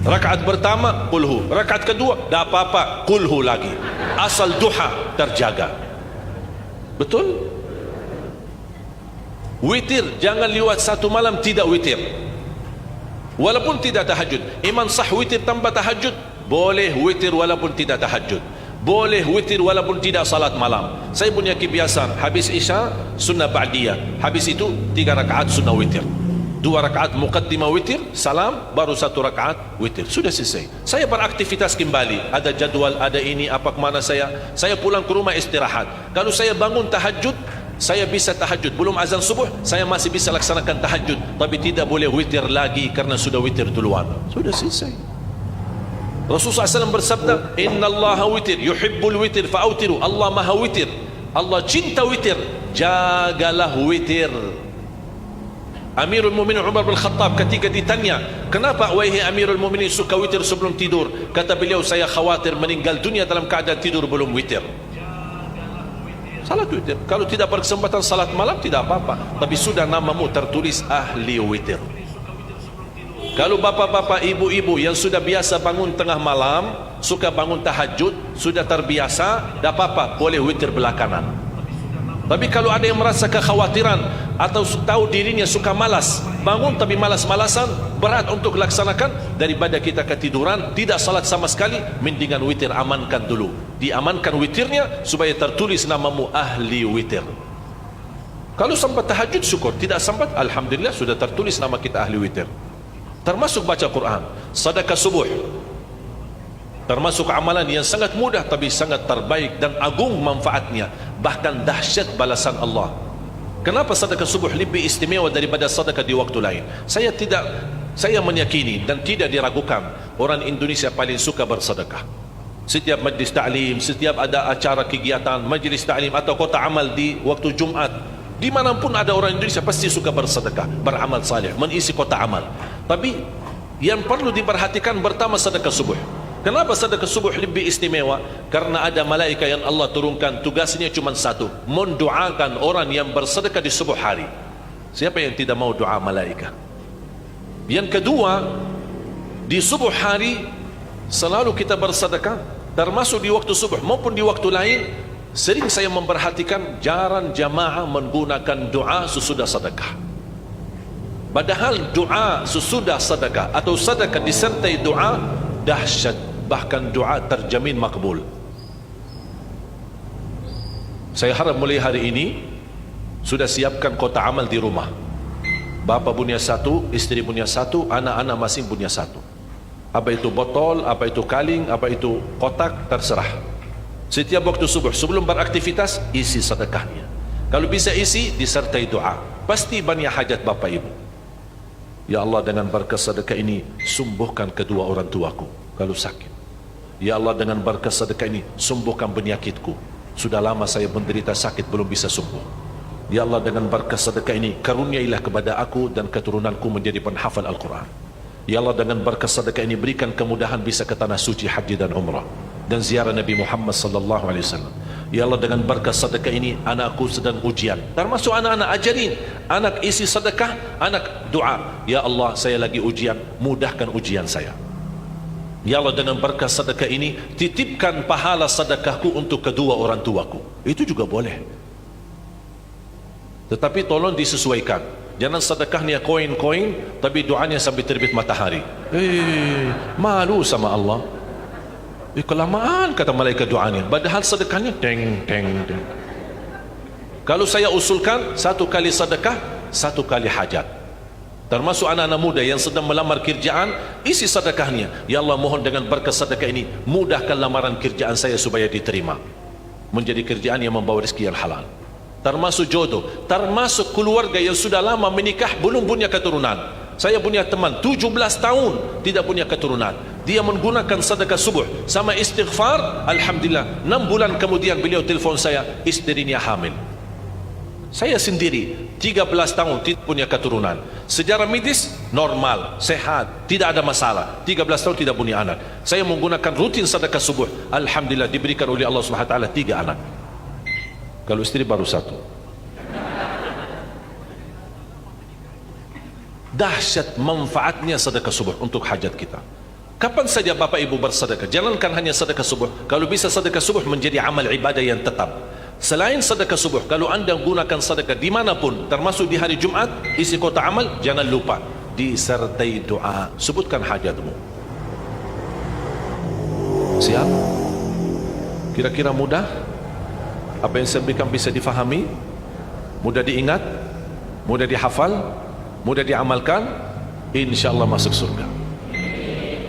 Rakaat pertama kulhu, rakaat kedua dah apa-apa kulhu lagi, asal duha terjaga. Betul? Witir jangan lewat satu malam tidak witir, walaupun tidak tahajud. Iman sah witir tanpa tahajud? Boleh witir walaupun tidak tahajud, boleh witir walaupun tidak salat malam. Saya punya kebiasaan, habis isya sunnah ba'diyah, habis itu 3 rakaat sunnah witir, 2 rakaat muqaddimah witir, salam, baru 1 rakaat witir, sudah selesai. Saya beraktivitas kembali, ada jadual, ada ini, apa kemana saya pulang ke rumah istirahat. Kalau saya bangun tahajud, saya bisa tahajud, belum azan subuh saya masih bisa laksanakan tahajud, tapi tidak boleh witir lagi karena sudah witir duluan, sudah selesai. Rasulullah SAW bersabda, Inna Allah witir, yuhibbul witir fa'autiru. Allah maha witir, Allah cinta witir, jagalah witir. Amirul Mu'minin Umar bin Khattab ketika ditanya, kenapa wahai Amirul Mu'minin suka witir sebelum tidur? Kata beliau, saya khawatir meninggal dunia dalam keadaan tidur belum witir. Salat witir, kalau tidak berkesempatan salat malam tidak apa-apa, tapi sudah namamu tertulis ahli witir. Kalau bapak-bapak, ibu-ibu yang sudah biasa bangun tengah malam, suka bangun tahajud, sudah terbiasa, tak apa-apa, boleh witir belakangan. Tapi kalau ada yang merasa kekhawatiran atau tahu dirinya suka malas, bangun tapi malas-malasan, berat untuk laksanakan, daripada kita ketiduran tidak salat sama sekali, mendingan witir amankan dulu. Diamankan witirnya supaya tertulis namamu ahli witir. Kalau sempat tahajud syukur, tidak sempat alhamdulillah sudah tertulis nama kita ahli witir. Termasuk baca Quran, sedekah subuh, termasuk amalan yang sangat mudah tapi sangat terbaik dan agung manfaatnya, bahkan dahsyat balasan Allah. Kenapa sedekah subuh lebih istimewa daripada sedekah di waktu lain? Saya meyakini dan tidak diragukan, orang Indonesia paling suka bersedekah. Setiap majlis ta'lim, setiap ada acara kegiatan majlis ta'lim atau kota amal di waktu Jumat, dimanapun ada orang Indonesia pasti suka bersedekah, beramal saleh, mengisi kota amal. Tapi yang perlu diperhatikan pertama sedekah subuh. Kenapa sedekah subuh lebih istimewa? Karena ada malaikat yang Allah turunkan, tugasnya cuma satu, mendoakan orang yang bersedekah di subuh hari. Siapa yang tidak mau doa malaikat? Yang kedua, di subuh hari selalu kita bersedekah, termasuk di waktu subuh maupun di waktu lain. Sering saya memperhatikan jarang jamaah menggunakan doa sesudah sedekah. Padahal doa sesudah sedekah atau sedekah disertai doa dahsyat, bahkan doa terjamin makbul. Saya harap mulai hari ini sudah siapkan kota amal di rumah. Bapa punya satu, istri punya satu, anak-anak masing punya satu. Apa itu botol, apa itu kaling, apa itu kotak, terserah. Setiap waktu subuh sebelum beraktivitas isi sedekahnya. Kalau bisa isi disertai doa, pasti banyak hajat bapak ibu. Ya Allah, dengan berkat sedekah ini sembuhkan kedua orang tuaku kalau sakit. Ya Allah, dengan berkat sedekah ini sembuhkan penyakitku, sudah lama saya menderita sakit belum bisa sembuh. Ya Allah, dengan berkat sedekah ini karuniailah kepada aku dan keturunanku menjadi penghafal Al-Quran. Ya Allah, dengan berkat sedekah ini berikan kemudahan bisa ke tanah suci haji dan umrah dan ziarah Nabi Muhammad sallallahu alaihi wasallam. Ya Allah, dengan berkat sedekah ini anakku sedang ujian, termasuk anak-anak, ajarin anak isi sedekah, anak doa, ya Allah saya lagi ujian, mudahkan ujian saya. Ya Allah, dengan berkat sedekah ini titipkan pahala sedekahku untuk kedua orang tuaku. Itu juga boleh, tetapi tolong disesuaikan. Jangan sedekahnya koin-koin tapi doanya sampai terbit matahari. Malu sama Allah. Kelamaan kata malaikat doanya, padahal sedekahnya teng teng teng. Kalau saya usulkan 1 kali sedekah 1 kali hajat. Termasuk anak-anak muda yang sedang melamar kerjaan, isi sedekahnya, ya Allah mohon dengan berkat sedekah ini mudahkan lamaran kerjaan saya supaya diterima, menjadi kerjaan yang membawa rezeki yang halal. Termasuk jodoh, termasuk keluarga yang sudah lama menikah belum punya keturunan. Saya punya teman 17 tahun tidak punya keturunan, dia menggunakan sedekah subuh sama istighfar, alhamdulillah 6 bulan kemudian beliau telefon saya, istrinya hamil. Saya sendiri 13 tahun tidak punya keturunan, secara medis normal, sehat, tidak ada masalah, 13 tahun tidak punya anak. Saya menggunakan rutin sedekah subuh, alhamdulillah diberikan oleh Allah Subhanahu wa taala 3 anak. Kalau istri baru 1. Dahsyat manfaatnya sedekah subuh untuk hajat kita. Kapan saja Bapak Ibu bersedekah, jangankan hanya sedekah subuh. Kalau bisa sedekah subuh menjadi amal ibadah yang tetap. Selain sedekah subuh, kalau anda gunakan sedekah dimanapun, termasuk di hari Jumat, isi kotak amal, jangan lupa disertai doa. Sebutkan hajatmu. Siap? Kira-kira mudah? Apa yang saya berikan bisa difahami? Mudah diingat? Mudah dihafal? Mudah diamalkan? InsyaAllah masuk surga.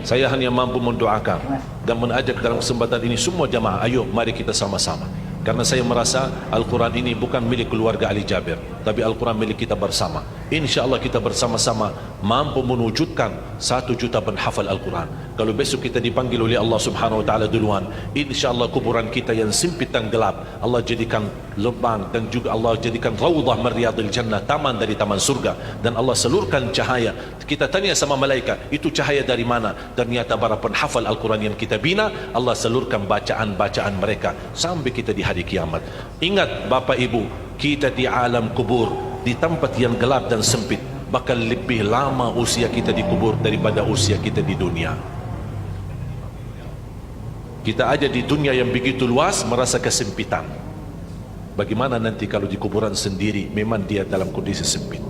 Saya hanya mampu mendoakan dan mengajak dalam kesempatan ini semua jamaah, ayo mari kita sama-sama. Karena saya merasa Al-Quran ini bukan milik keluarga Ali Jabir, tapi Al-Quran milik kita bersama. InsyaAllah kita bersama-sama mampu mewujudkan 1 juta penghafal Al-Quran. Kalau besok kita dipanggil oleh Allah Subhanahu Wa Taala duluan, InsyaAllah kuburan kita yang sempit dan gelap Allah jadikan lubang, dan juga Allah jadikan raudhah min riyadil jannah, taman dari taman surga. Dan Allah salurkan cahaya. Kita tanya sama malaikat, itu cahaya dari mana? Ternyata para penghafal Al-Quran yang kita bina, Allah salurkan bacaan-bacaan mereka sampai kita di hari kiamat. Ingat Bapak Ibu, kita di alam kubur, di tempat yang gelap dan sempit, bakal lebih lama usia kita di kubur daripada usia kita di dunia. Kita aja di dunia yang begitu luas merasa kesempitan. Bagaimana nanti kalau di kuburan sendiri memang dia dalam kondisi sempit.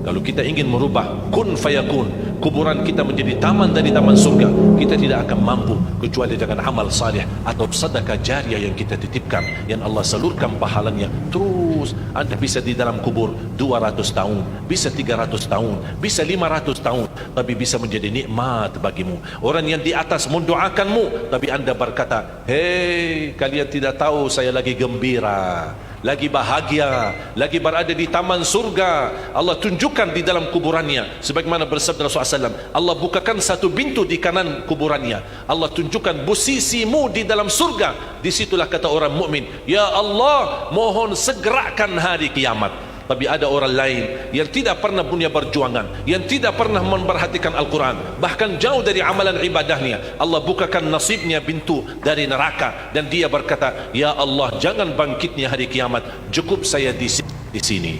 Kalau kita ingin merubah kun fayakun, kuburan kita menjadi taman dari taman surga, kita tidak akan mampu kecuali dengan amal salih atau sedekah jariah yang kita titipkan, yang Allah salurkan pahalanya terus. Anda bisa di dalam kubur 200 tahun, bisa 300 tahun, bisa 500 tahun, tapi bisa menjadi nikmat bagimu. Orang yang di atas mendoakanmu, tapi Anda berkata, hei, kalian tidak tahu saya lagi gembira, lagi bahagia, lagi berada di taman surga. Allah tunjukkan di dalam kuburannya, sebagaimana bersabda Rasulullah SAW, Allah bukakan satu pintu di kanan kuburannya, Allah tunjukkan posisimu di dalam surga. Disitulah kata orang mukmin, ya Allah, mohon segerakan hari kiamat. Tapi ada orang lain yang tidak pernah punya perjuangan, yang tidak pernah memperhatikan Al-Quran, bahkan jauh dari amalan ibadahnya. Allah bukakan nasibnya pintu dari neraka, dan dia berkata, ya Allah, jangan bangkitnya hari kiamat, cukup saya di sini.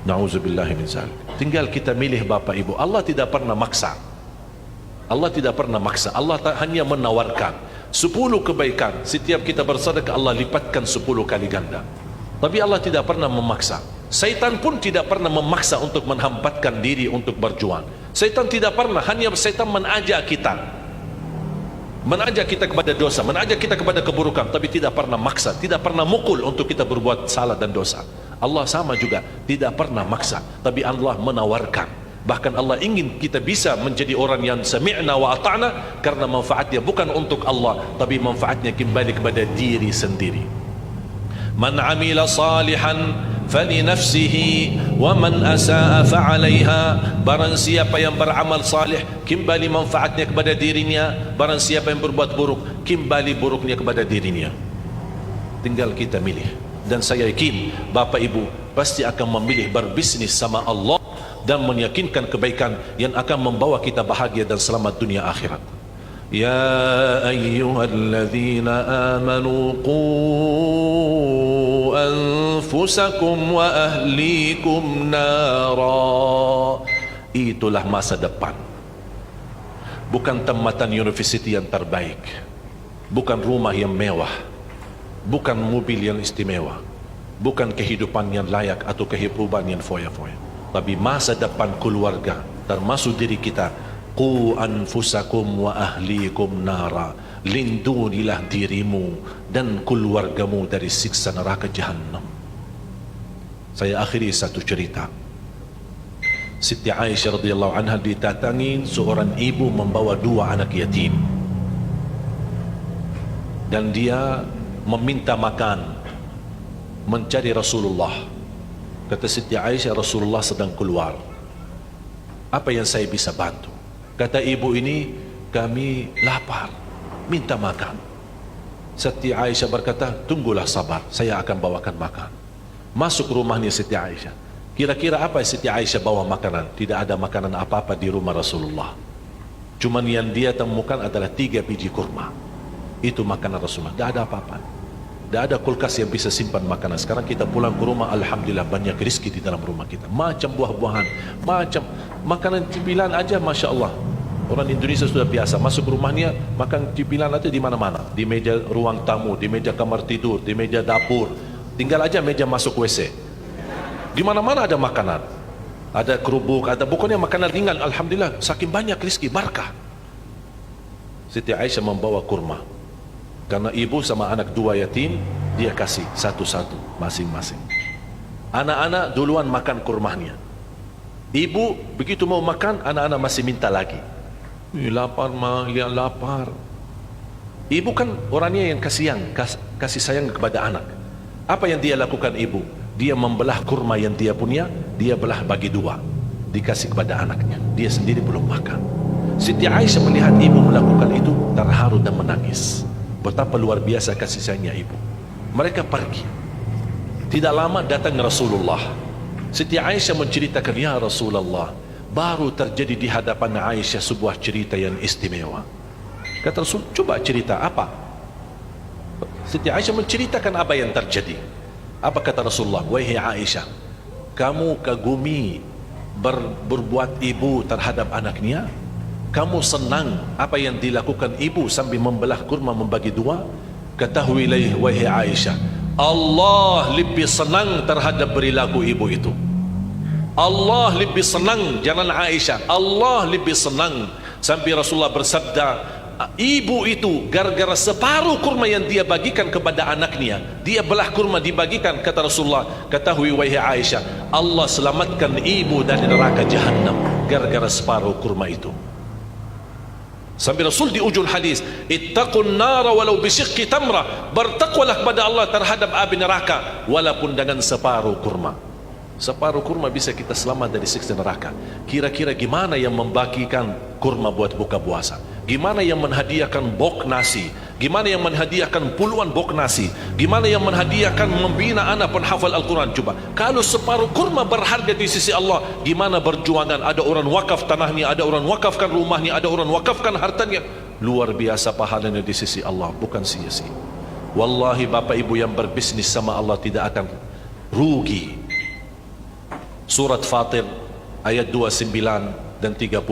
Na'udzubillahi min dzalik. Tinggal kita milih Bapak Ibu. Allah tidak pernah maksa. Allah tidak pernah maksa. Allah hanya menawarkan 10 kebaikan. Setiap kita bersedekah, Allah lipatkan 10 kali ganda. Tapi Allah tidak pernah memaksa. Syaitan pun tidak pernah memaksa untuk menghambatkan diri untuk berjuang. Syaitan tidak pernah, hanya syaitan mengajak kita kepada dosa, mengajak kita kepada keburukan, tapi tidak pernah maksa, tidak pernah mukul untuk kita berbuat salah dan dosa. Allah sama juga, tidak pernah maksa, tapi Allah menawarkan. Bahkan Allah ingin kita bisa menjadi orang yang sami'na wa ata'na, karena manfaatnya bukan untuk Allah, tapi manfaatnya kembali kepada diri sendiri. Man amila salihan falinafsihi wa man asaa fa'alaiha. Barang siapa yang beramal salih, kembali manfaatnya kepada dirinya. Barang siapa yang berbuat buruk, kembali buruknya kepada dirinya. Tinggal kita milih. Dan saya yakin Bapak Ibu pasti akan memilih berbisnis sama Allah dan meyakinkan kebaikan yang akan membawa kita bahagia dan selamat dunia akhirat. يا أيها الذين آمنوا قوا أنفسكم وأهليكم نارا. Itulah masa depan. Bukan tempatan universiti yang terbaik, bukan rumah yang mewah, bukan mobil yang istimewa, bukan kehidupan yang layak atau kehidupan yang foya-foya, tapi masa depan keluarga, termasuk diri kita. Qu anfusakum wa ahlikum nara. Lindungilah dirimu dan keluargamu dari siksa neraka Jahannam. Saya akhiri satu cerita. Siti Aisyah radhiyallahu anha didatangi seorang ibu membawa 2 anak yatim, dan dia meminta makan, mencari Rasulullah. Kata Siti Aisyah, Rasulullah sedang keluar, apa yang saya bisa bantu? Kata ibu ini, kami lapar, minta makan. Siti Aisyah berkata, tunggulah sabar, saya akan bawakan makan. Masuk rumahnya Siti Aisyah. Kira-kira apa Siti Aisyah bawa makanan? Tidak ada makanan apa-apa di rumah Rasulullah. Cuman yang dia temukan adalah 3 biji kurma. Itu makanan Rasulullah, tidak ada apa-apa. Tidak ada kulkas yang bisa simpan makanan. Sekarang kita pulang ke rumah, alhamdulillah banyak rezeki di dalam rumah kita. Macam buah-buahan, macam makanan cemilan aja, Masya Allah. Orang Indonesia sudah biasa masuk rumahnya makan cemilan aja di mana-mana, di meja ruang tamu, di meja kamar tidur, di meja dapur. Tinggal aja meja masuk WC. Di mana-mana ada makanan. Ada kerupuk, ada pokoknya makanan ringan. Alhamdulillah, saking banyak rezeki, berkah. Siti Aisyah membawa kurma. Karena ibu sama anak dua yatim, dia kasih satu-satu masing-masing. Anak-anak duluan makan kurmanya. Ibu begitu mau makan, anak-anak masih minta lagi. Lapar mah, lihat lapar. Ibu kan orangnya yang kasih sayang kepada anak. Apa yang dia lakukan ibu? Dia membelah kurma yang dia punya, dia belah bagi dua, dikasih kepada anaknya. Dia sendiri belum makan. Siti Aisyah melihat ibu melakukan itu, terharu dan menangis. Betapa luar biasa kasih sayangnya ibu. Mereka pergi. Tidak lama datang Rasulullah. Siti Aisyah menceritakan, ya Rasulullah, baru terjadi di hadapan Aisyah sebuah cerita yang istimewa. Kata Rasul, coba cerita apa? Siti Aisyah menceritakan apa yang terjadi. Apa kata Rasulullah? Wahai Aisyah, kamu kagumi berbuat ibu terhadap anaknya? Kamu senang apa yang dilakukan ibu sambil membelah kurma membagi dua? Ketahuilah wahai Aisyah, Allah lebih senang terhadap perilaku ibu itu. Allah lebih senang, jangan Aisyah, Allah lebih senang. Sampai Rasulullah bersabda, ibu itu gara-gara separuh kurma yang dia bagikan kepada anaknya, dia belah kurma dibagikan, kata Rasulullah, ketahui wahai Aisyah, Allah selamatkan ibu dari neraka Jahannam gara-gara separuh kurma itu. Sampai Rasul di ujung hadis, ittaqun nara walau bisyiqqi tamrah, bertakwalah kepada Allah terhadap api neraka walaupun dengan separuh kurma. Separuh kurma bisa kita selamat dari siksa neraka. Kira-kira gimana yang membagikan kurma buat buka puasa? Gimana yang menghadiahkan bok nasi? Gimana yang menghadiahkan puluhan bok nasi? Gimana yang menghadiahkan membina anak penghafal Al-Quran? Coba, kalau separuh kurma berharga di sisi Allah, gimana berjuangan? Ada orang wakaf tanahnya, ada orang wakafkan rumahnya, ada orang wakafkan hartanya. Luar biasa pahalanya di sisi Allah, bukan sia-sia. Wallahi Bapak Ibu yang berbisnis sama Allah tidak akan rugi. Surat Fatir ayat 29 dan 30,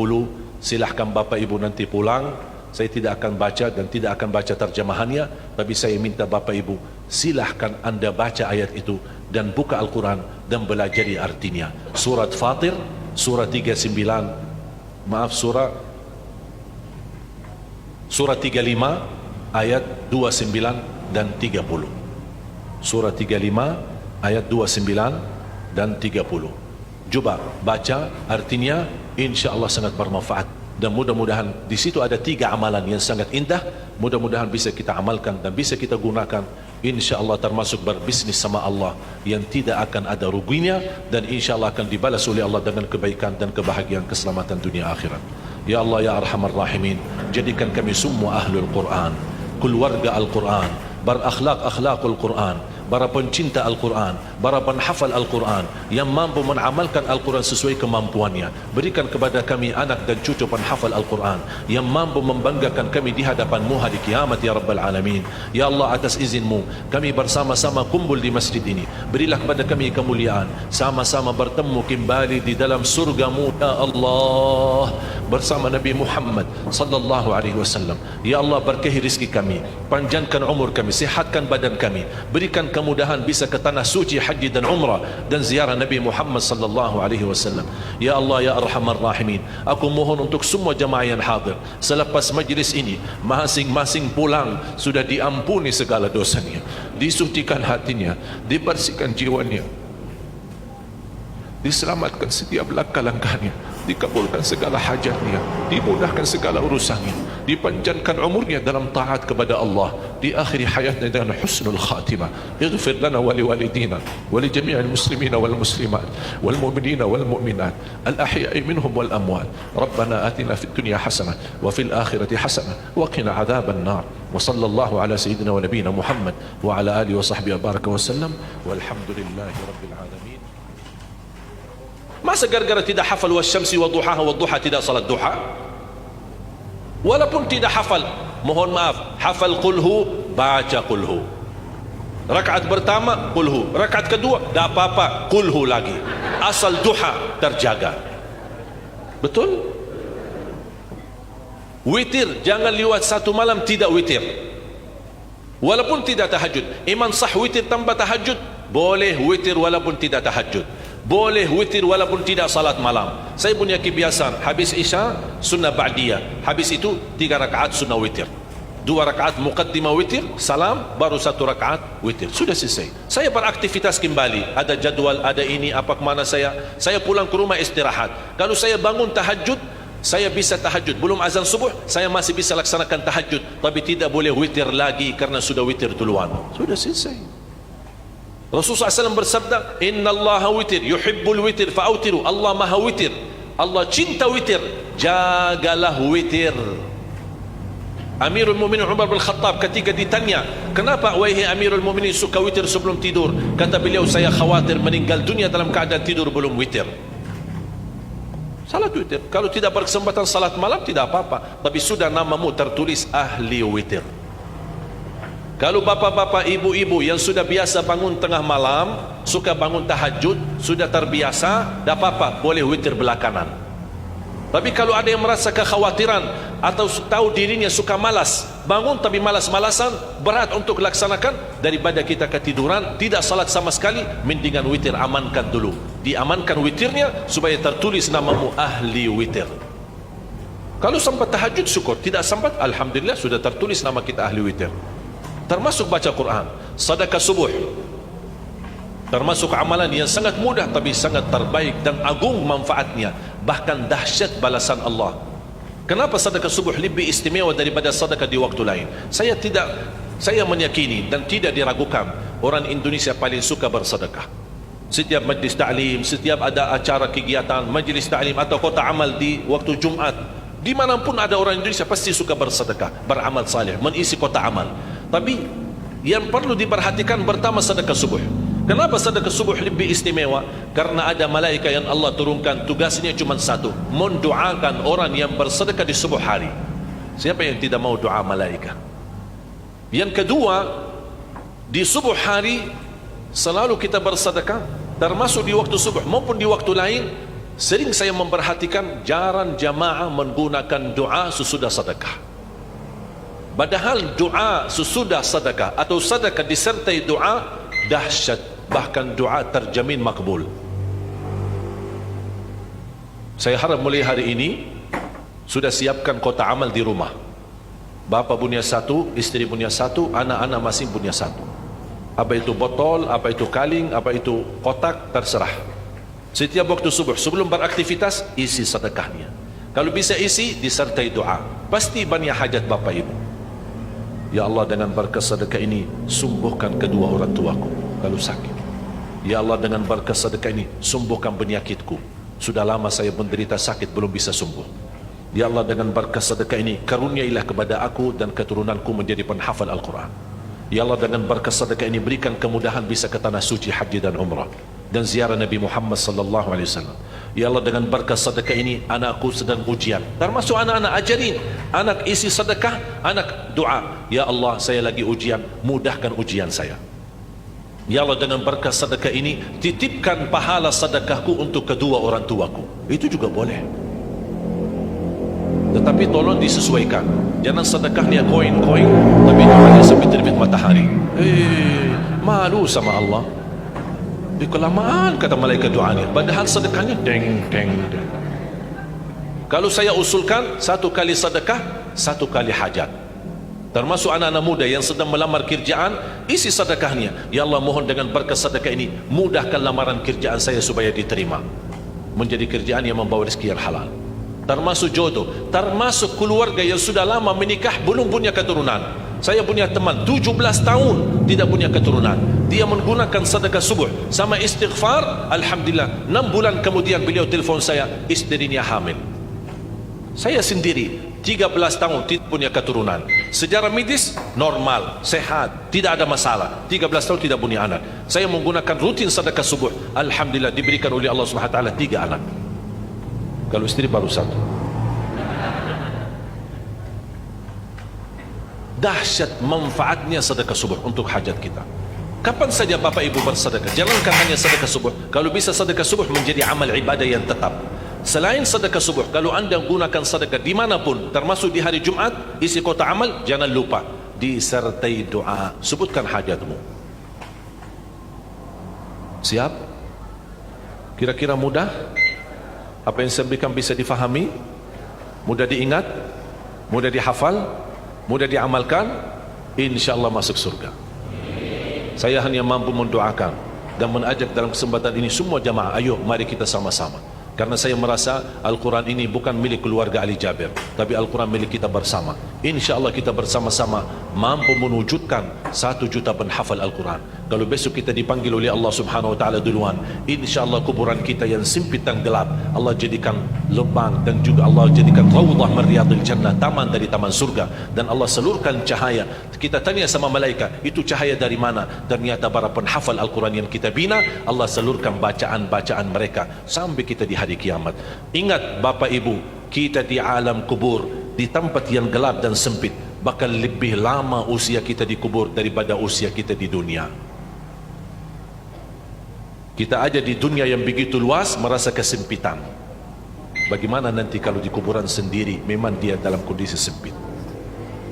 silahkan Bapak Ibu nanti pulang. Saya tidak akan baca dan tidak akan baca terjemahannya, tapi saya minta Bapak Ibu silahkan Anda baca ayat itu dan buka Al-Quran dan belajari artinya. Surat Fatir, surah 39, maaf surah 35 ayat 29 dan 30. Surah 35 ayat 29 dan 30. Coba baca artinya, insya Allah sangat bermanfaat. Dan mudah-mudahan di situ ada 3 amalan yang sangat indah. Mudah-mudahan bisa kita amalkan dan bisa kita gunakan. Insya Allah termasuk berbisnis sama Allah yang tidak akan ada ruginya, dan insya Allah akan dibalas oleh Allah dengan kebaikan dan kebahagiaan keselamatan dunia akhirat. Ya Allah ya Arhamar Rahimin, jadikan kami semua ahlul Quran, keluarga Al-Quran, berakhlak-akhlakul Quran, para pencinta Al-Quran, para penhafal Al-Quran yang mampu mengamalkan Al-Quran sesuai kemampuannya. Berikan kepada kami anak dan cucu penhafal Al-Quran yang mampu membanggakan kami di hadapan-Mu hari kiamat ya Rabbal Alamin. Ya Allah, atas izin-Mu kami bersama-sama kumpul di masjid ini. Berilah kepada kami kemuliaan, sama-sama bertemu kembali di dalam surga-Mu ya Allah bersama Nabi Muhammad sallallahu alaihi wasallam. Ya Allah, berkahi rezeki kami, panjangkan umur kami, sihatkan badan kami, berikan kemudahan bisa ke tanah suci haji dan umrah dan ziarah Nabi Muhammad sallallahu alaihi wasallam. Ya Allah ya Arhamar Rahimin, aku mohon untuk semua jemaah yang hadir, selepas majlis ini masing-masing pulang sudah diampuni segala dosanya, disucikan hatinya, dibersihkan jiwanya, diselamatkan setiap langkah-langkahnya, dikabulkan segala hajatnya, dimudahkan segala urusannya, dipanjangkan umurnya dalam taat kepada Allah, di akhir hayatnya dengan husnul khatimah. Ighfir lana wa liwalidina wa li jami'il muslimina wal muslimat wal mu'minina wal mu'minat al ahya'i minhum wal amwat. Rabbana atina fid dunya hasanah wa fil akhirati hasanah wa qina adzaban nar. Wa sallallahu ala sayyidina wa nabiyyina Muhammad wa ala alihi wa sahbihi wa baraka wa sallam walhamdulillahi rabbil alamin. Masa gara-gara tidak hafal wasyamsi wa duhaha wa duha tidak salat duha? Walaupun tidak hafal, mohon maaf, hafal qulhu, baca qulhu. Rakaat pertama qulhu, rakaat kedua tak apa-apa qulhu lagi. Asal duha terjaga. Betul? Witir, jangan lewat satu malam tidak witir. Walaupun tidak tahajud. Iman sah witir tanpa tahajud? Boleh witir walaupun tidak tahajud. Boleh witir walaupun tidak salat malam. Saya punya kebiasaan, habis Isya sunnah ba'diyah, habis itu 3 rakaat sunnah witir, 2 rakaat muqaddimah witir, salam, baru 1 rakaat witir, sudah selesai. Saya beraktivitas kembali, ada jadwal, ada ini, apa kemana saya pulang ke rumah istirahat. Kalau saya bangun tahajud, saya bisa tahajud, belum azan subuh saya masih bisa laksanakan tahajud, tapi tidak boleh witir lagi karena sudah witir duluan, sudah selesai. Rasulullah SAW bersabda, Inna Allah witir, yuhibbul witir, fa'autiru. Allah maha witir, Allah cinta witir, jagalah witir. Amirul Mu'minin Umar bin Khattab ketika ditanya, kenapa wahai Amirul Mu'minin suka witir sebelum tidur? Kata beliau, saya khawatir meninggal dunia dalam keadaan tidur belum witir. Salat witir, kalau tidak berkesempatan salat malam tidak apa-apa, tapi sudah namamu tertulis ahli witir. Kalau bapak-bapak, ibu-ibu yang sudah biasa bangun tengah malam, suka bangun tahajud, sudah terbiasa, tak apa-apa, boleh witir belakangan. Tapi kalau ada yang merasa kekhawatiran atau tahu dirinya suka malas, bangun tapi malas-malasan, berat untuk laksanakan, daripada kita ketiduran, tidak salat sama sekali, mendingan witir, amankan dulu. Diamankan witirnya supaya tertulis namamu ahli witir. Kalau sempat tahajud syukur, tidak sempat, alhamdulillah sudah tertulis nama kita ahli witir. Termasuk baca Quran, sedekah subuh, termasuk amalan yang sangat mudah tapi sangat terbaik dan agung manfaatnya, bahkan dahsyat balasan Allah. Kenapa sedekah subuh lebih istimewa daripada sedekah di waktu lain? Saya meyakini dan tidak diragukan, orang Indonesia paling suka bersedekah. Setiap majlis ta'lim, setiap ada acara kegiatan majlis ta'lim atau kota amal di waktu Jumat, dimanapun ada orang Indonesia pasti suka bersedekah, beramal saleh, mengisi kota amal. Tapi yang perlu diperhatikan pertama sedekah subuh. Kenapa sedekah subuh lebih istimewa? Karena ada malaikat yang Allah turunkan, tugasnya cuma satu, mendoakan orang yang bersedekah di subuh hari. Siapa yang tidak mau doa malaikat? Yang kedua, di subuh hari selalu kita bersedekah, termasuk di waktu subuh maupun di waktu lain. Sering saya memperhatikan jarang jamaah menggunakan doa sesudah sedekah. Padahal doa sesudah sedekah atau sedekah disertai doa dahsyat, bahkan doa terjamin makbul. Saya harap mulai hari ini sudah siapkan kota amal di rumah. Bapa punya satu, istri punya satu, anak-anak masing punya satu. Apa itu botol, apa itu kaling, apa itu kotak, terserah. Setiap waktu subuh sebelum beraktivitas isi sedekahnya. Kalau bisa isi disertai doa, pasti banyak hajat bapak ibu. Ya Allah, dengan berkat sedekah ini sembuhkan kedua orang tuaku kalau sakit. Ya Allah, dengan berkat sedekah ini sembuhkan penyakitku, sudah lama saya menderita sakit belum bisa sembuh. Ya Allah, dengan berkat sedekah ini karuniailah kepada aku dan keturunanku menjadi penghafal Al-Quran. Ya Allah, dengan berkat sedekah ini berikan kemudahan bisa ke tanah suci haji dan umrah dan ziarah Nabi Muhammad sallallahu alaihi wasallam. Ya Allah, dengan berkat sedekah ini anakku sedang ujian, termasuk anak-anak, ajarin anak isi sedekah, anak doa, ya Allah saya lagi ujian, mudahkan ujian saya. Ya Allah, dengan berkat sedekah ini titipkan pahala sedekahku untuk kedua orang tuaku, itu juga boleh. Tetapi tolong disesuaikan, jangan sedekahnya koin-koin tapi doanya sampai terbit matahari. Malu sama Allah. Di kelamaan kata malaikat doanya, padahal sedekahnya deng deng deng. Kalau saya usulkan, 1 kali sedekah 1 kali hajat. Termasuk anak-anak muda yang sedang melamar kerjaan, isi sedekahnya, ya Allah mohon dengan berkat sedekah ini mudahkan lamaran kerjaan saya supaya diterima, menjadi kerjaan yang membawa rezeki yang halal. Termasuk jodoh, termasuk keluarga yang sudah lama menikah belum punya keturunan. Saya punya teman 17 tahun tidak punya keturunan, dia menggunakan sedekah subuh sama istighfar, alhamdulillah 6 bulan kemudian beliau telefon saya, istrinya hamil. Saya sendiri 13 tahun tidak punya keturunan, secara medis normal, sehat, tidak ada masalah, 13 tahun tidak punya anak. Saya menggunakan rutin sedekah subuh, alhamdulillah diberikan oleh Allah Subhanahu wa taala 3 anak. Kalau istri baru 1. Dahsyat manfaatnya sedekah subuh untuk hajat kita. Kapan saja bapak ibu bersedekah, jangankan hanya sedekah subuh, kalau bisa sedekah subuh menjadi amal ibadah yang tetap. Selain sedekah subuh, kalau anda gunakan sedekah dimanapun, termasuk di hari Jumat, isi kotak amal, jangan lupa disertai doa. Sebutkan hajatmu. Siap? Kira-kira mudah? Apa yang saya berikan bisa difahami? Mudah diingat? Mudah dihafal? Mudah diamalkan? InsyaAllah masuk surga. Saya hanya mampu mendoakan dan mengajak dalam kesempatan ini semua jamaah, ayo mari kita sama-sama. Karena saya merasa Al-Quran ini bukan milik keluarga Ali Jabir, tapi Al-Quran milik kita bersama. InsyaAllah kita bersama-sama mampu mewujudkan 1 juta penghafal Al-Quran. Kalau besok kita dipanggil oleh Allah Subhanahu Wa Taala duluan, InsyaAllah kuburan kita yang sempit dan gelap Allah jadikan lubang, dan juga Allah jadikan rawdah min riyadil jannah, taman dari taman surga. Dan Allah salurkan cahaya. Kita tanya sama malaikat, itu cahaya dari mana? Ternyata para penghafal Al-Quran yang kita bina, Allah salurkan bacaan-bacaan mereka sampai kita di hari kiamat. Ingat Bapak Ibu, kita di alam kubur, di tempat yang gelap dan sempit, bakal lebih lama usia kita di kubur daripada usia kita di dunia. Kita aja di dunia yang begitu luas merasa kesempitan. Bagaimana nanti kalau di kuburan sendiri memang dia dalam kondisi sempit.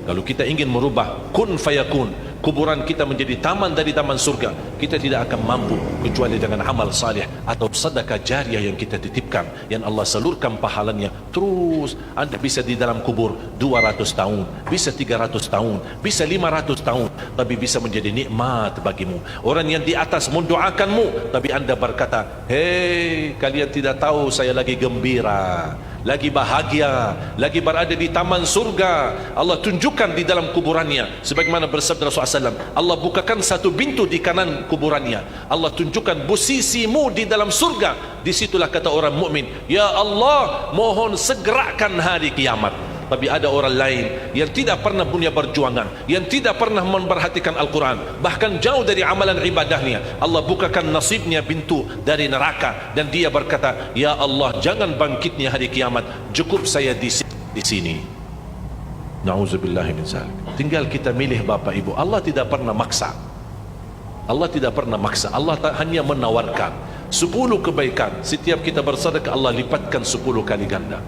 Kalau kita ingin merubah kun fayakun, kuburan kita menjadi taman dari taman surga, kita tidak akan mampu kecuali dengan amal salih atau sedekah jariah yang kita titipkan, yang Allah salurkan pahalanya terus. Anda bisa di dalam kubur 200 tahun, bisa 300 tahun, bisa 500 tahun, tapi bisa menjadi nikmat bagimu. Orang yang di atas mendoakanmu, tapi Anda berkata, hei, kalian tidak tahu saya lagi gembira, lagi bahagia, lagi berada di taman surga. Allah tunjukkan di dalam kuburannya, sebagaimana bersabda Rasulullah SAW, Allah bukakan satu pintu di kanan kuburannya, Allah tunjukkan posisimu di dalam surga. Disitulah kata orang mukmin, ya Allah, mohon segerakan hari kiamat. Tapi ada orang lain yang tidak pernah punya perjuangan, yang tidak pernah memperhatikan Al-Quran, bahkan jauh dari amalan ibadahnya. Allah bukakan nasibnya pintu dari neraka, dan dia berkata, ya Allah, jangan bangkitnya hari kiamat, cukup saya di sini. Na'udzubillahi min zalik. Tinggal kita milih Bapak Ibu. Allah tidak pernah maksa. Allah tidak pernah maksa. Allah hanya menawarkan 10 kebaikan. Setiap kita bersedekah, Allah lipatkan 10 kali ganda.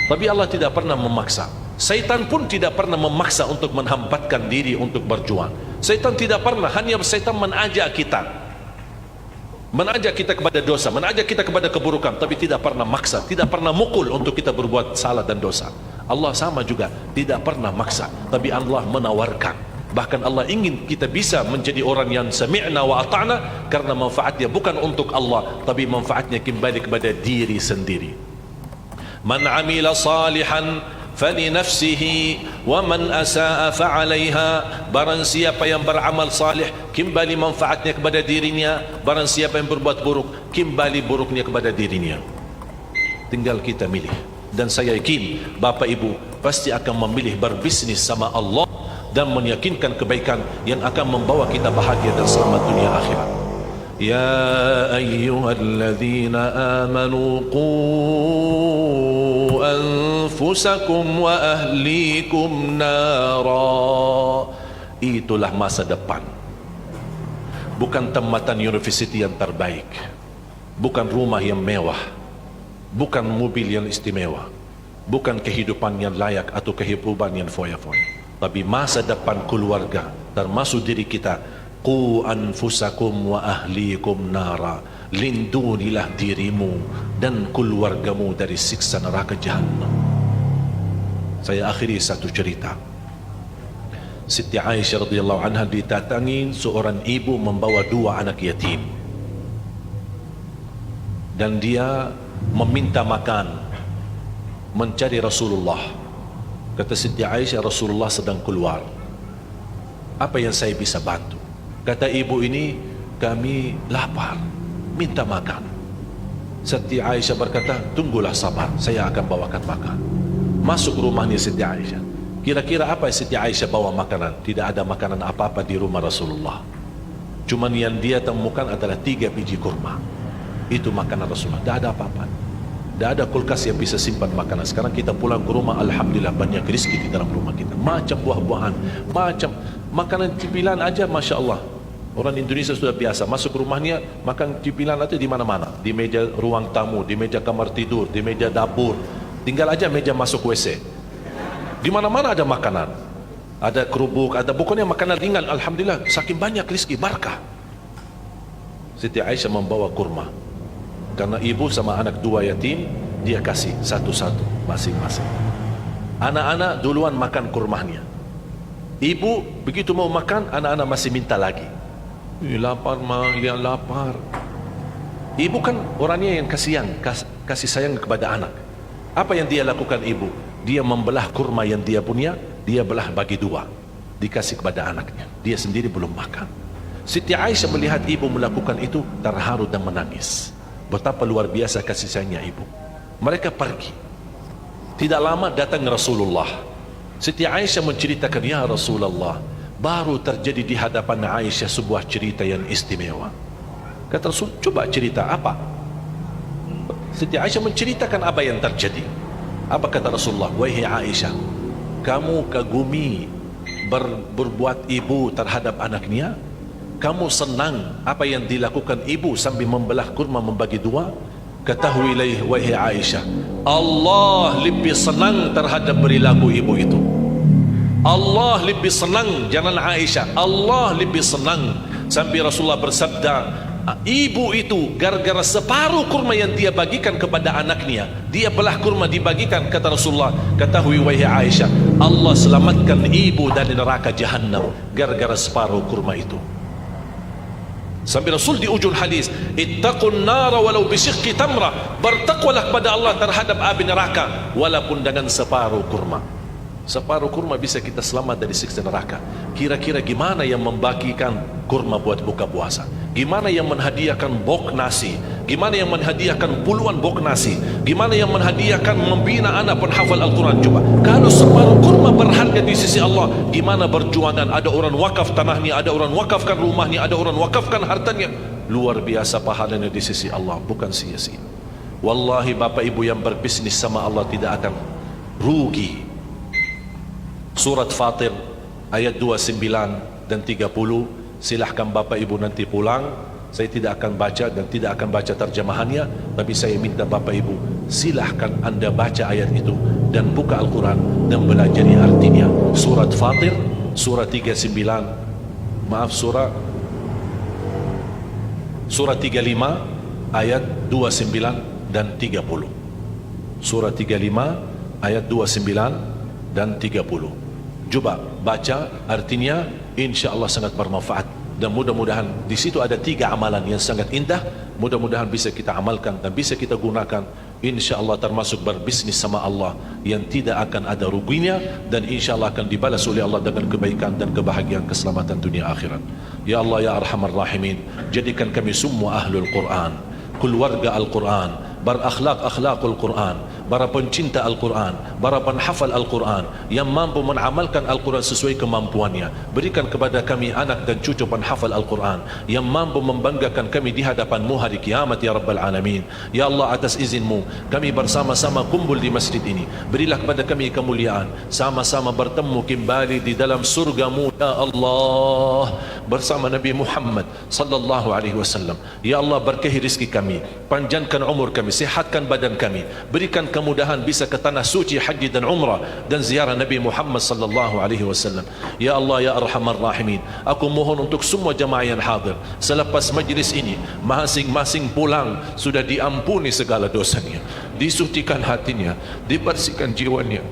Tapi Allah tidak pernah memaksa. Syaitan pun tidak pernah memaksa untuk menghambatkan diri untuk berjuang. Syaitan tidak pernah, hanya syaitan mengajak kita kepada dosa, mengajak kita kepada keburukan, tapi tidak pernah maksa, tidak pernah mukul untuk kita berbuat salah dan dosa. Allah sama juga, tidak pernah maksa, tapi Allah menawarkan. Bahkan Allah ingin kita bisa menjadi orang yang sami'na wa ata'na, karena manfaatnya bukan untuk Allah, tapi manfaatnya kembali kepada diri sendiri. Man amila salihan falinafsihi wa man asaa fa'alaiha. Barang siapa yang beramal salih, kembali manfaatnya kepada dirinya. Barang siapa yang berbuat buruk, kembali buruknya kepada dirinya. Tinggal kita milih. Dan saya yakin Bapak Ibu pasti akan memilih berbisnis sama Allah dan meyakinkan kebaikan yang akan membawa kita bahagia dan selamat dunia akhirat. Ya ayyuhalladzina amanu qu anfusakum wa ahlikum nara. Itulah masa depan. Bukan tempatan universiti yang terbaik, bukan rumah yang mewah, bukan mobil yang istimewa, bukan kehidupan yang layak atau kehidupan yang foya-foya, tapi masa depan keluarga, termasuk diri kita. Qu anfusakum wa ahlikum nara. Lindunilah dirimu dan keluargamu dari siksa neraka jahannam. Saya akhiri satu cerita. Siti Aisyah radhiyallahu anha didatangi seorang ibu membawa 2 anak yatim, dan dia meminta makan, mencari Rasulullah. Kata Siti Aisyah, Rasulullah sedang keluar, apa yang saya bisa bantu? Kata ibu ini, kami lapar, minta makan. Siti Aisyah berkata, tunggulah sabar, saya akan bawakan makan. Masuk rumahnya Siti Aisyah. Kira-kira apa Siti Aisyah bawa makanan? Tidak ada makanan apa-apa di rumah Rasulullah. Cuman yang dia temukan adalah 3 biji kurma. Itu makanan Rasulullah, tidak ada apa-apa. Tidak ada kulkas yang bisa simpan makanan. Sekarang kita pulang ke rumah, alhamdulillah banyak rezeki di dalam rumah kita. Macam buah-buahan, macam makanan cemilan aja, Masya Allah. Orang Indonesia sudah biasa masuk rumahnya makan cemilan itu di mana-mana, di meja ruang tamu, di meja kamar tidur, di meja dapur. Tinggal aja meja masuk WC. Di mana-mana ada makanan. Ada kerupuk, ada pokoknya makanan ringan. Alhamdulillah, saking banyak rezeki barakah. Siti Aisyah membawa kurma. Karena ibu sama anak dua yatim, dia kasih satu-satu masing-masing. Anak-anak duluan makan kurmanya. Ibu begitu mau makan, anak-anak masih minta lagi. Lapar mah, dia lapar. Ibu kan orangnya yang kasih sayang kepada anak. Apa yang dia lakukan ibu? Dia membelah kurma yang dia punya, dia belah bagi dua, dikasih kepada anaknya. Dia sendiri belum makan. Siti Aisyah melihat ibu melakukan itu, terharu dan menangis. Betapa luar biasa kasih sayangnya ibu. Mereka pergi. Tidak lama datang Rasulullah. Siti Aisyah menceritakan, ya Rasulullah, baru terjadi di hadapan Aisyah sebuah cerita yang istimewa. Kata Rasul, coba cerita apa? Siti Aisyah menceritakan apa yang terjadi. Apa kata Rasulullah? Wahai Aisyah, kamu kagumi berbuat ibu terhadap anaknya? Kamu senang apa yang dilakukan ibu sambil membelah kurma membagi dua? Ketahuilah wahai Aisyah, Allah lebih senang terhadap perilaku ibu itu. Allah lebih senang, jangan Aisyah, Allah lebih senang. Sampai Rasulullah bersabda, ibu itu gara-gara separuh kurma yang dia bagikan kepada anaknya, dia belah kurma dibagikan, kata Rasulullah, ketahui wahai Aisyah, Allah selamatkan ibu dari neraka Jahannam gara-gara separuh kurma itu. Sampai Rasul di ujung hadis, ittaqun nara walau bisyikki tamrah, bertakwalah kepada Allah terhadap api neraka walaupun dengan separuh kurma. Separuh kurma bisa kita selamat dari siksa neraka. Kira-kira gimana yang membagikan kurma buat buka puasa? Gimana yang menghadiahkan bok nasi? Gimana yang menghadiahkan puluhan bok nasi? Gimana yang menghadiahkan membina anak penghafal Al-Quran? Coba, kalau separuh kurma berharga di sisi Allah, gimana berjuangan? Ada orang wakaf tanahnya, ada orang wakafkan rumahnya, ada orang wakafkan hartanya. Luar biasa pahalanya di sisi Allah, bukan sia-sia. Wallahi bapak ibu yang berbisnis sama Allah tidak akan rugi. Surat Fatir ayat 29 dan 30, silahkan bapak ibu nanti pulang. Saya tidak akan baca dan tidak akan baca terjemahannya, tapi saya minta bapak ibu silahkan anda baca ayat itu dan buka Al-Quran dan belajari artinya. Surat Fatir surat 35 ayat 29 dan 30. Surat 35 ayat 29 dan 30. Coba baca artinya, insya-Allah sangat bermanfaat. Dan mudah-mudahan di situ ada 3 amalan yang sangat indah. Mudah-mudahan bisa kita amalkan dan bisa kita gunakan. Insya-Allah termasuk berbisnis sama Allah yang tidak akan ada ruginya, dan insya-Allah akan dibalas oleh Allah dengan kebaikan dan kebahagiaan keselamatan dunia akhirat. Ya Allah ya Arhamar Rahimin, jadikan kami semua ahlul Quran, keluarga Al-Quran, berakhlak-akhlakul Quran, para pencinta Al-Quran, para penhafal Al-Quran yang mampu mengamalkan Al-Quran sesuai kemampuannya. Berikan kepada kami anak dan cucu penhafal Al-Quran yang mampu membanggakan kami di hadapan-Mu hari kiamat ya Rabbal Alamin. Ya Allah, atas izin-Mu kami bersama-sama kumpul di masjid ini. Berilah kepada kami kemuliaan, sama-sama bertemu kembali di dalam surga-Mu ya Allah bersama Nabi Muhammad sallallahu alaihi wasallam. Ya Allah, berkahi rezeki kami, panjangkan umur kami, sihatkan badan kami, berikan kemudahan bisa ke tanah suci haji dan umrah dan ziarah Nabi Muhammad sallallahu alaihi wasallam. Ya Allah ya Arhamar Rahimin, aku mohon untuk semua jemaah yang hadir, selepas majlis ini masing-masing pulang sudah diampuni segala dosanya, disucikan hatinya, dibersihkan jiwanya,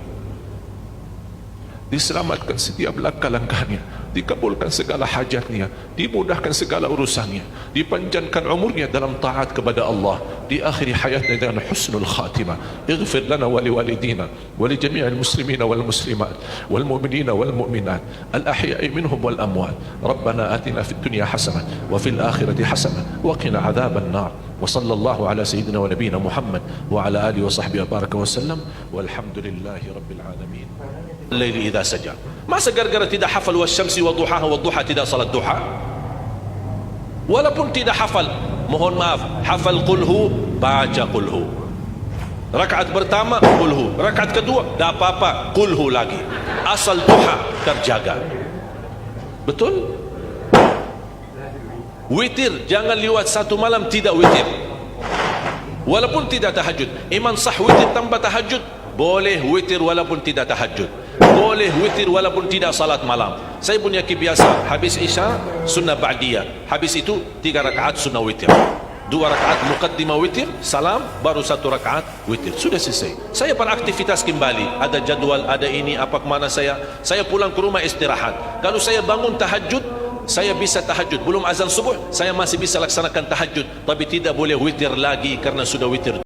diselamatkan setiap langkah-langkahnya, dikabulkan segala hajatnya, dimudahkan segala urusannya, dipanjangkan umurnya dalam taat kepada Allah, di akhir hayatnya dengan husnul khatimah. Ighfir lana wa liwalidina wa li jami'il muslimina wal muslimat wal mu'minina wal mu'minat al ahya'i minhum wal amwat. Rabbana atina fid dunya hasanah wa fil akhirati hasanah wa qina adzaban nar. Wa sallallahu ala sayyidina wa nabiyina Muhammad wa ala alihi wa sahbihi wa baraka wa sallam walhamdulillahi rabbil alamin. Laili idza saja. Masa gara-gara tidak hafal wasyamsi wa duhaha wa duha tidak salat duha? Walaupun tidak hafal, mohon maaf, hafal qulhu, baca qulhu. Rakaat pertama qulhu, rakaat kedua tak apa-apa qulhu lagi. Asal duha terjaga. Betul? Witir, jangan lewat satu malam tidak witir. Walaupun tidak tahajud. Iman sah witir tanpa tahajud. Boleh witir walaupun tidak tahajud. Boleh witir walaupun tidak salat malam. Saya punya kebiasaan, habis Isya sunnah ba'diyah, habis itu 3 rakaat sunnah witir, 2 rakaat muqaddimah witir, salam, baru 1 rakaat witir, sudah selesai. Saya beraktivitas kembali, ada jadwal, ada ini, apa kemana saya pulang ke rumah istirahat. Kalau saya bangun tahajud, saya bisa tahajud, belum azan subuh saya masih bisa laksanakan tahajud, tapi tidak boleh witir lagi karena sudah witir.